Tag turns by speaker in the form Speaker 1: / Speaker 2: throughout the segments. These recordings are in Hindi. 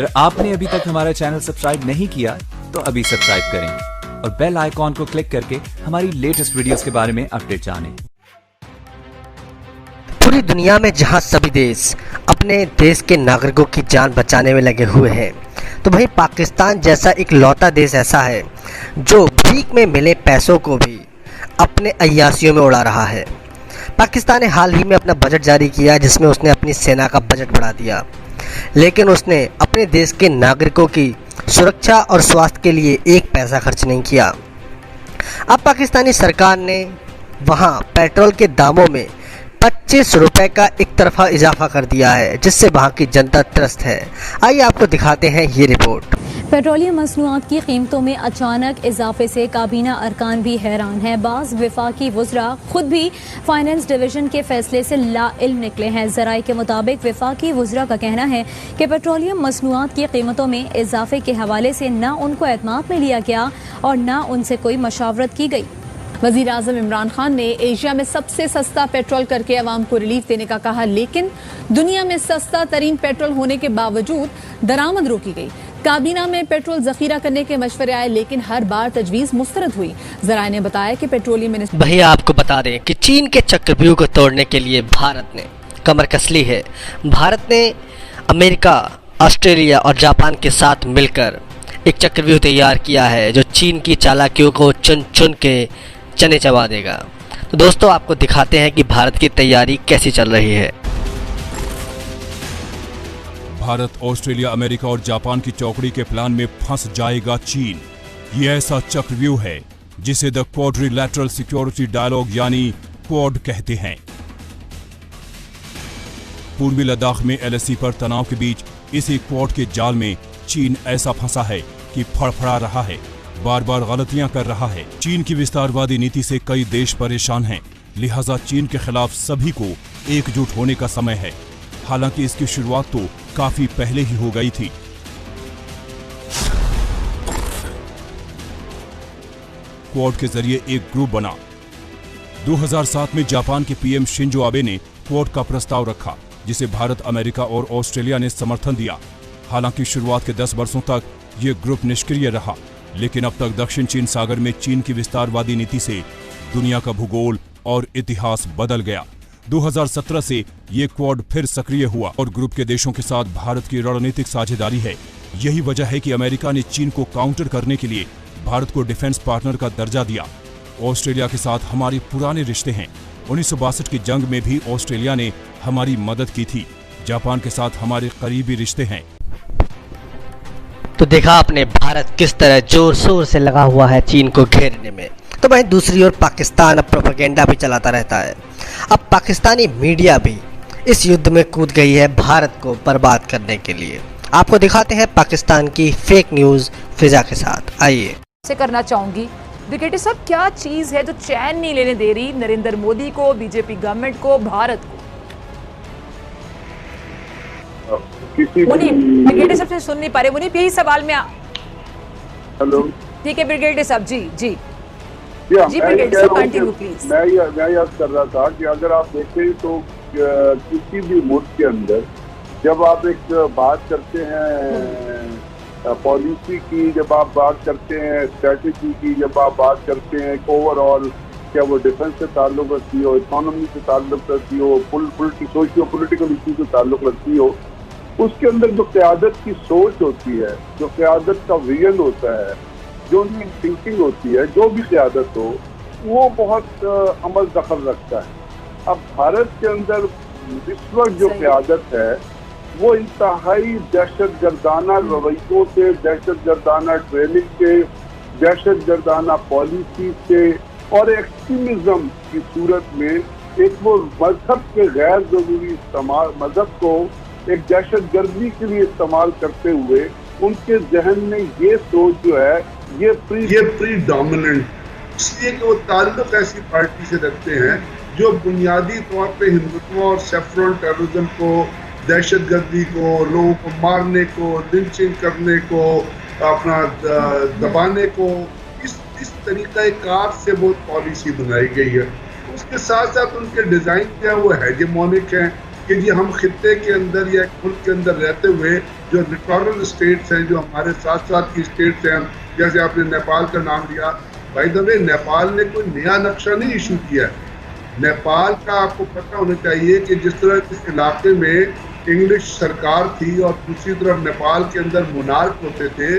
Speaker 1: अगर आपने अभी तक हमारा चैनल सब्सक्राइब नहीं किया तो अभी सब्सक्राइब करें और बेल आइकॉन को क्लिक करके हमारी लेटेस्ट वीडियोस के बारे में अपडेट जानें।
Speaker 2: पूरी दुनिया में जहां सभी देश अपने देश के नागरिकों की जान बचाने में लगे हुए हैं, तो वहीं पाकिस्तान जैसा एक लौता देश ऐसा है जो भीख में मिले पैसों को भी अपने अय्यासियों में उड़ा रहा है। पाकिस्तान ने हाल ही में अपना बजट जारी किया जिसमें उसने अपनी सेना का बजट बढ़ा दिया, लेकिन उसने अपने देश के नागरिकों की सुरक्षा और स्वास्थ्य के लिए एक पैसा खर्च नहीं किया। अब पाकिस्तानी सरकार ने वहां पेट्रोल के दामों में 25 रुपए का एक तरफा इजाफा कर दिया है, जिससे वहां की जनता त्रस्त है। आइए आपको दिखाते हैं ये रिपोर्ट।
Speaker 3: पेट्रोलियम मसनूआत की कीमतों में अचानक इजाफे से काबीना अरकान भी हैरान है। बाज़ वफाकी वज़रा खुद भी फाइनेंस डिवीज़न के फैसले से लाइल्म निकले हैं। ज़राए के मुताबिक वफाकी वज़रा का कहना है कि पेट्रोलियम मसनूआत की कीमतों में इजाफे के हवाले से न उनको एतमाद में लिया गया और न उनसे कोई मशावरत की गई। वज़ीर आज़म इमरान खान ने एशिया में सबसे सस्ता पेट्रोल करके अवाम को रिलीफ देने का कहा, लेकिन दुनिया में सस्ता तरीन पेट्रोल होने के बावजूद दरामद रोकी गई। काबीना में पेट्रोल जखीरा करने के मशवरे आए, लेकिन हर बार तजवीज़ मुस्तरद हुई। ज़राए ने बताया कि पेट्रोलियम मिनिस्टर
Speaker 2: भैया आपको बता दें कि चीन के चक्रव्यूह को तोड़ने के लिए भारत ने कमर कस ली है। भारत ने अमेरिका, ऑस्ट्रेलिया और जापान के साथ मिलकर एक चक्रव्यूह तैयार किया है जो चीन की चालाकियों को चुन चुन के चने चबा देगा। तो दोस्तों आपको दिखाते हैं कि भारत की तैयारी कैसी चल रही है।
Speaker 4: भारत, ऑस्ट्रेलिया, अमेरिका और जापान की चौकड़ी के प्लान में फंस जाएगा चीन। ये ऐसा चक्रव्यूह है जिसे द क्वाड्रिलैटरल सिक्योरिटी डायलॉग यानी क्वाड कहते हैं। पूर्वी लद्दाख में LAC पर तनाव के बीच इसी क्वाड के जाल में चीन ऐसा फंसा है कि फड़फड़ा रहा है, बार बार गलतियां कर रहा है। चीन की विस्तारवादी नीति से कई देश परेशान हैं, लिहाजा चीन के खिलाफ सभी को एकजुट होने का समय है। हालांकि इसकी शुरुआत तो काफी पहले ही हो गई थी। क्वाड के जरिए एक ग्रुप बना। 2007 में जापान के PM शिंजो आबे ने क्वाड का प्रस्ताव रखा, जिसे भारत, अमेरिका और ऑस्ट्रेलिया ने समर्थन दिया। हालांकि शुरुआत के 10 वर्षों तक ये ग्रुप निष्क्रिय रहा, लेकिन अब तक दक्षिण चीन सागर में चीन की विस्तारवादी नीति से दुनिया का भूगोल और इतिहास बदल गया। 2017 से ये क्वाड फिर सक्रिय हुआ और ग्रुप के देशों के साथ भारत की रणनीतिक साझेदारी है। यही वजह है कि अमेरिका ने चीन को काउंटर करने के लिए भारत को डिफेंस पार्टनर का दर्जा दिया। ऑस्ट्रेलिया के साथ हमारे पुराने रिश्ते हैं। 1962 की जंग में भी ऑस्ट्रेलिया ने हमारी मदद की थी। जापान के साथ हमारे करीबी रिश्ते हैं।
Speaker 2: तो देखा आपने भारत किस तरह जोर शोर से लगा हुआ है चीन को घेरने में। तो वहीं दूसरी ओर पाकिस्तान अब प्रोपेगेंडा भी चलाता रहता है। अब पाकिस्तानी मीडिया भी इस युद्ध में कूद गई है भारत को बर्बाद करने के लिए। आपको दिखाते हैं पाकिस्तान की फेक न्यूज़ फिजा के साथ। आइए
Speaker 5: से करना चाहूंगी ब्रिगेडियर साहब, क्या चीज़ है जो चैन नहीं लेने दे रही नरेंद्र मोदी को, बीजेपी गवर्नमेंट को, भारत को? मुनीब, ब्रिगेडियर साहब से सुन नहीं पा रहे। मुनीब, यही सवाल में
Speaker 6: हेलो,
Speaker 5: ठीक है ब्रिगेडियर साहब जी
Speaker 6: जी
Speaker 5: ब्रिगेडियर साहब कंटिन्यू प्लीज।
Speaker 6: मैं याद कर रहा था कि अगर आप देखें तो किसी भी मुल्क के अंदर जब आप एक बात करते हैं पॉलिसी की, जब आप बात करते हैं स्ट्रेटजी की, जब आप बात करते हैं ओवरऑल, क्या वो डिफेंस से ताल्लुक रखती हो, इकोनॉमी से ताल्लुक रखती हो, सोशियो पॉलिटिकल इशू से ताल्लुक रखती हो, उसके अंदर जो क़यादत की सोच होती है, जो क़यादत का विजन होता है, जो उनकी थिंकिंग होती है, जो भी क़यादत हो, वो बहुत अमल दखल रखता है। अब भारत के अंदर इस वक्त जो क़यादत है वो इंतहाई दहशत गर्दाना रवैयों से, दहशत गर्दाना ट्रेनिंग से, दहशत गर्दाना पॉलिसी से और एक्सट्रीमिज्म की सूरत में एक वो मजहब के गैर जरूरी इस्तेमाल, मजहब को एक दहशत गर्दी के लिए इस्तेमाल करते हुए उनके जहन में ये सोच जो है ये प्री डोमिनेंट, इसलिए कि वो ताल्लुक ऐसी पार्टी से रखते हैं जो बुनियादी तौर पे हिंदुत्व और सेफ्रॉन टेररिज्म को, दहशत गर्दी को, लोगों को मारने को, लिंचिंग करने को, अपना दबाने को, इस तरीका कार से बहुत पॉलिसी बनाई गई है। उसके साथ साथ उनके डिज़ाइन जो है वो हेजेमोनिक हैं कि जी हम खित्ते के अंदर या मुल्क के अंदर रहते हुए जो लिटोरल स्टेट्स हैं, जो हमारे साथ साथ की स्टेट्स हैं, जैसे आपने नेपाल का नाम लिया, भाई दबे नेपाल ने कोई नया नक्शा नहीं इशू किया है। नेपाल का आपको पता होना चाहिए कि जिस तरह इस इलाके में इंग्लिश सरकार थी और दूसरी तरफ नेपाल के अंदर मोनार्क होते थे,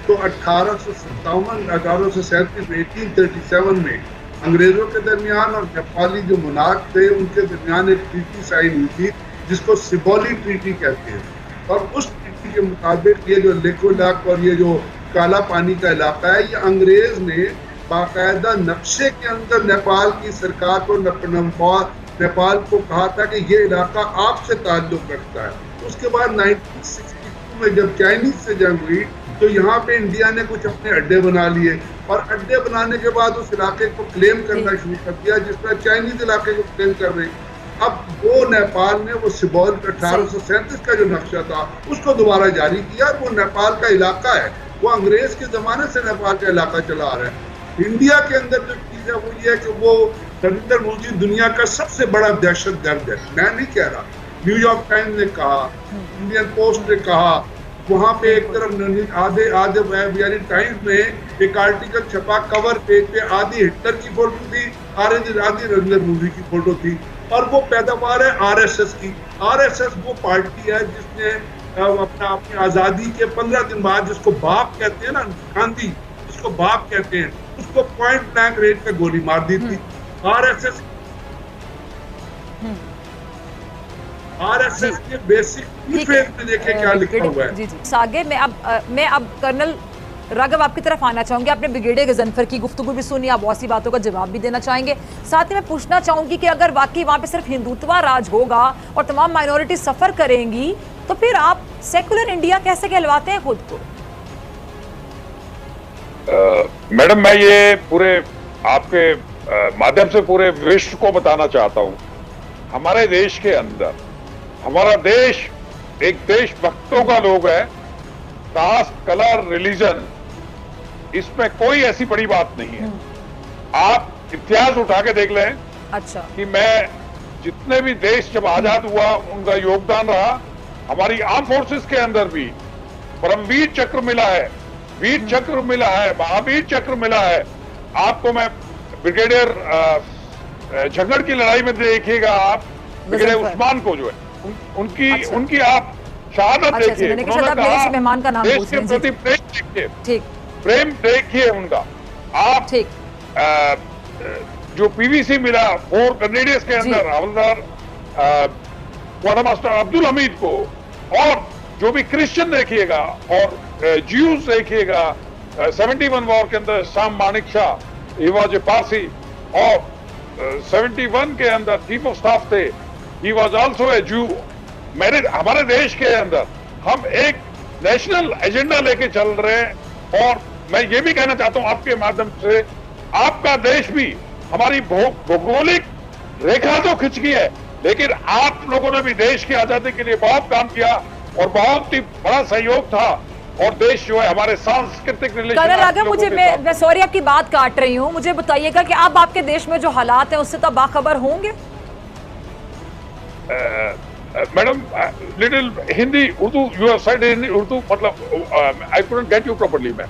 Speaker 6: तो 1837 में अंग्रेजों के दरमियान और नेपाली जो मोनार्क थे उनके दरमियान एक ट्रीटी साइन हुई थी जिसको सिबोली ट्रीटी कहते हैं। और उस ट्रीटी के मुताबिक ये जो लेकोलाक और ये जो काला पानी का इलाका है, ये अंग्रेज ने बाकायदा नक्शे के अंदर नेपाल की सरकार को नेपाल को कहा था कि ये इलाका आपसे ताल्लुक रखता है। उसके बाद 1962 में जब चाइनीज से जंग हुई तो यहाँ पे इंडिया ने कुछ अपने अड्डे बना लिए और अड्डे बनाने के बाद उस इलाके को क्लेम करना शुरू कर दिया, जिस तरह चाइनीज इलाके को क्लेम कर रहे। अब वो नेपाल ने वो सिबोल 1837 का जो नक्शा था उसको दोबारा जारी किया। वो नेपाल का इलाका है, वो अंग्रेज के जमाने से नेपाल का इलाका चला आ रहा है। इंडिया के अंदर जो चीज है वो ये है कि वो नरेंद्र मोदी दुनिया का सबसे बड़ा दहशतगर्द है। मैं नहीं कह रहा, न्यूयॉर्क टाइम्स ने कहा, इंडियन पोस्ट ने कहा, वहाँ पे एक तरफ आधे यानी टाइम्स में एक आर्टिकल छपा, कवर पेज पे आधी हिटलर की फोटो थी, आधी नरेंद्र मोदी की फोटो थी। और वो पैदावार है आरएसएस की। आरएसएस वो पार्टी है जिसने अपनी आज़ादी के 15 दिन बाद, जिसको बाप कहते हैं ना, गांधी जिसको बाप कहते हैं, उसको पॉइंट ब्लैंक रेंज पे गोली मार दी थी। आरएसएस के बेसिक पेज में देखे क्या लिखा हुआ है।
Speaker 5: जी जी आगे मैं अब कर्नल राघव आपकी तरफ आना चाहूंगी। आपने ब्रिगेडियर गजनफर की गुफ्तगू भी सुनी, आप बहुत सी बातों का जवाब भी देना चाहेंगे। साथ ही मैं पूछना चाहूंगी कि अगर वाकई वहां पे सिर्फ हिंदुत्व राज होगा और तमाम माइनॉरिटी सफर करेंगी तो फिर आप सेकुलर इंडिया कैसे कहलवाते हैं खुद को?
Speaker 7: मैडम, मैं ये पूरे आपके माध्यम से पूरे विश्व को बताना चाहता हूं, हमारे देश के अंदर, हमारा देश एक देशभक्तों का लोग है। कास्ट, कलर, रिलीजन, इसमें कोई ऐसी बड़ी बात नहीं है। आप इतिहास उठा के देख लें।
Speaker 5: अच्छा।
Speaker 7: कि मैं जितने भी देश जब आजाद हुआ उनका योगदान रहा, हमारी आर्म फोर्सेस के अंदर भी परमवीर चक्र मिला है, वीर चक्र मिला है, महावीर चक्र मिला है। आपको मैं ब्रिगेडियर झंगड़ की लड़ाई में देखिएगा, आप ब्रिगेडियर उस्मान को जो है उनकी आप शहादत देखिए। उन्होंने कहा
Speaker 5: मेहमान का नाम
Speaker 7: देश के प्रति प्रेम देखिए,
Speaker 5: ठीक,
Speaker 7: प्रेम देखिए उनका। आप
Speaker 5: ठीक,
Speaker 7: जो पीवीसी मिला 4 ग्रेनेडियर्स के अंदर हवलदार क्वार्टर मास्टर अब्दुल हमीद को, और जो भी क्रिश्चियन देखिएगा और ज्यूज देखिएगा, 71 वॉर के अंदर शाम Manik Shah, he was a Parsi, और 71 के अंदर चीफ ऑफ स्टाफ थे, ही वाज आल्सो ए ज्यू। हमारे देश के अंदर हम एक नेशनल एजेंडा लेके चल रहे हैं। और मैं ये भी कहना चाहता हूं आपके माध्यम से, आपका देश भी हमारी भौगोलिक रेखा तो खिंच गई है, लेकिन आप लोगों ने भी देश की आजादी के लिए बहुत काम किया और बहुत ही बड़ा सहयोग था। और देश जो है हमारे सांस्कृतिक
Speaker 5: कर्नल राघव, मुझे मैं सॉरी आपकी बात काट रही हूँ, मुझे बताइएगा कि अब आपके देश में जो हालात हैं उससे तो बाखबर होंगे।
Speaker 7: Madam, little Hindi, Urdu, you have said in Urdu, मतलब I couldn't get you properly ma'am.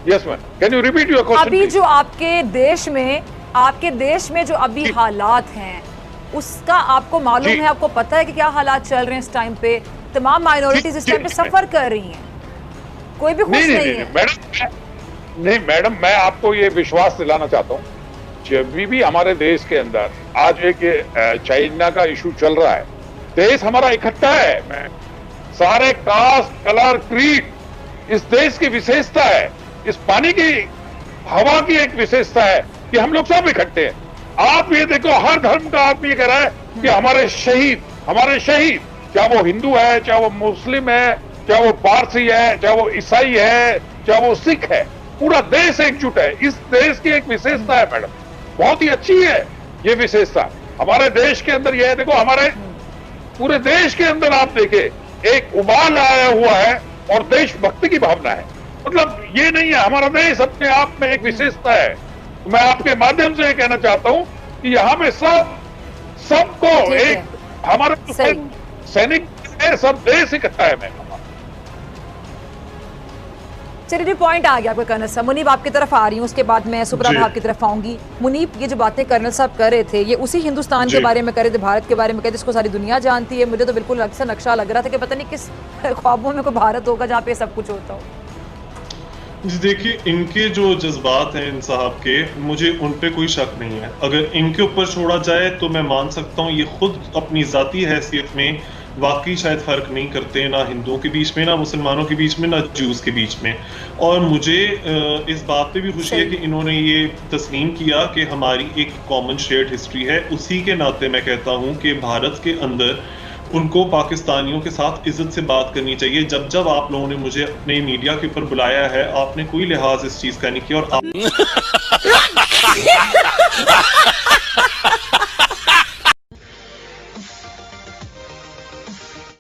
Speaker 7: Yes ma'am, can you repeat your question?
Speaker 5: अभी जो आपके देश में जो अभी हालात हैं उसका आपको मालूम है, आपको पता है कि क्या हालात चल रहे हैं इस टाइम पे? तमाम माइनॉरिटीज इस टाइम पे सफर कर रही हैं, कोई भी खुश नहीं है।
Speaker 7: मैडम, मैं आपको ये विश्वास दिलाना चाहता हूँ, जब भी हमारे देश के अंदर आज एक चाइना का इशू चल रहा है, देश हमारा इकट्ठा है। मैं सारे कास्ट, कलर, क्रीड, इस देश की विशेषता है, इस पानी की, हवा की एक विशेषता है कि हम लोग सब इकट्ठे हैं। आप ये देखो, हर धर्म का आदमी कह रहा है कि हमारे शहीद, चाहे वो हिंदू है, चाहे वो मुस्लिम है, चाहे वो पारसी है, चाहे वो ईसाई है, चाहे वो सिख है, पूरा देश एकजुट है। इस देश की एक विशेषता है मैडम, बहुत ही अच्छी है ये विशेषता हमारे देश के अंदर। ये है, देखो हमारे पूरे देश के अंदर आप देखें एक उबाल आया हुआ है और देशभक्ति की भावना है। मतलब ये नहीं है, हमारा देश अपने आप में एक विशेषता है। तो मैं आपके माध्यम से कहना चाहता हूं कि यहाँ में सबको एक हमारे सैनिक है, सब देश इकट्ठा है। मैं
Speaker 5: चलिए पॉइंट आ गया आपका कर्नल साहब। मुनीब आपकी तरफ आ रही हूँ, उसके बाद मैं सुब्रा भाग की तरफ आऊंगी। मुनीब, ये जो बातें कर्नल साहब कर रहे थे ये उसी हिंदुस्तान के बारे में कर रहे थे, भारत के बारे में कहते जिसको सारी दुनिया जानती है। मुझे तो बिल्कुल अलग सा नक्शा लग रहा था कि पता नहीं किस ख्वाबों में कोई भारत होगा जहाँ पे सब कुछ होता हो।
Speaker 8: जी देखिए, इनके जो जज्बात हैं इन साहब के, मुझे उन पे कोई शक नहीं है। अगर इनके ऊपर छोड़ा जाए तो मैं मान सकता हूँ ये खुद अपनी जाती हैसियत में वाकई शायद फ़र्क नहीं करते, ना हिंदुओं के बीच में, ना मुसलमानों के बीच में, ना जूस के बीच में। और मुझे इस बात पे भी खुशी है कि इन्होंने ये तस्लीम किया कि हमारी एक कॉमन शेयर्ड हिस्ट्री है। उसी के नाते मैं कहता हूँ कि भारत के अंदर उनको पाकिस्तानियों के साथ इज्जत से बात करनी चाहिए। जब जब आप लोगों ने मुझे अपने मीडिया के ऊपर बुलाया है, आपने कोई लिहाज इस चीज़ का नहीं किया और आप